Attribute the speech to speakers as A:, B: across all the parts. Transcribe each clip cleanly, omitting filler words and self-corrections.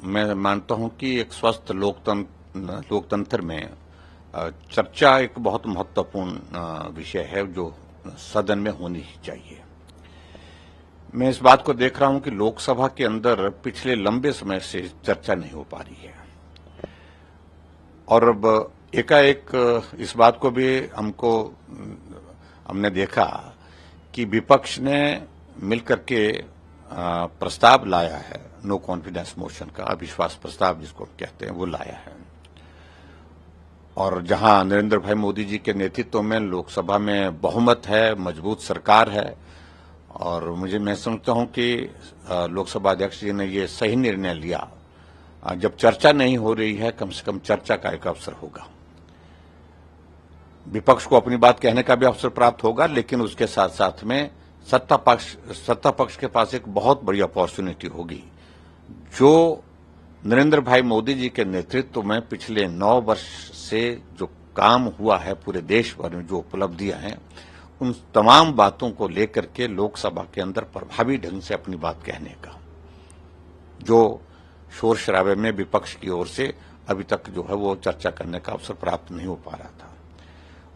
A: मैं मानता हूं कि एक स्वस्थ लोकतंत्र में चर्चा एक बहुत महत्वपूर्ण विषय है जो सदन में होनी ही चाहिए। मैं इस बात को देख रहा हूं कि लोकसभा के अंदर पिछले लंबे समय से चर्चा नहीं हो पा रही है और अब एकाएक इस बात को भी हमने देखा कि विपक्ष ने मिलकर के प्रस्ताव लाया है, नो कॉन्फिडेंस मोशन का, अविश्वास प्रस्ताव जिसको कहते हैं, वो लाया है। और जहां नरेंद्र भाई मोदी जी के नेतृत्व में लोकसभा में बहुमत है, मजबूत सरकार है, और मैं समझता हूं कि लोकसभा अध्यक्ष जी ने ये सही निर्णय लिया। जब चर्चा नहीं हो रही है, कम से कम चर्चा का एक अवसर होगा, विपक्ष को अपनी बात कहने का भी अवसर प्राप्त होगा, लेकिन उसके साथ साथ में सत्ता पक्ष के पास एक बहुत बड़ी अपॉर्चुनिटी होगी। जो नरेंद्र भाई मोदी जी के नेतृत्व में पिछले 9 वर्ष से जो काम हुआ है पूरे देश भर में, जो उपलब्धियां हैं, उन तमाम बातों को लेकर के लोकसभा के अंदर प्रभावी ढंग से अपनी बात कहने का जो शोर शराबे में विपक्ष की ओर से अभी तक जो है वो चर्चा करने का अवसर प्राप्त नहीं हो पा रहा था।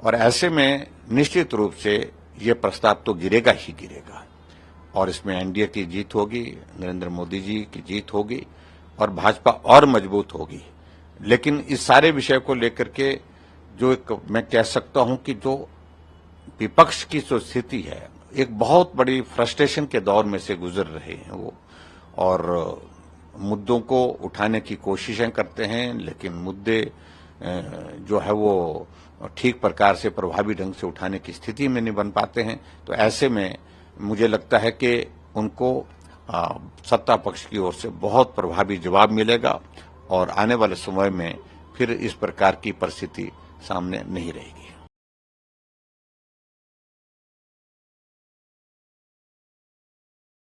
A: और ऐसे में निश्चित रूप से ये प्रस्ताव तो गिरेगा ही गिरेगा, और इसमें एनडीए की जीत होगी, नरेंद्र मोदी जी की जीत होगी और भाजपा और मजबूत होगी। लेकिन इस सारे विषय को लेकर के जो एक मैं कह सकता हूं कि जो विपक्ष की जो स्थिति है, एक बहुत बड़ी फ्रस्ट्रेशन के दौर में से गुजर रहे हैं वो, और मुद्दों को उठाने की कोशिशें करते हैं, लेकिन मुद्दे जो है वो ठीक प्रकार से प्रभावी ढंग से उठाने की स्थिति में नहीं बन पाते हैं। तो ऐसे में मुझे लगता है कि उनको सत्ता पक्ष की ओर से बहुत प्रभावी जवाब मिलेगा और आने वाले समय में फिर इस प्रकार की परिस्थिति सामने नहीं रहेगी।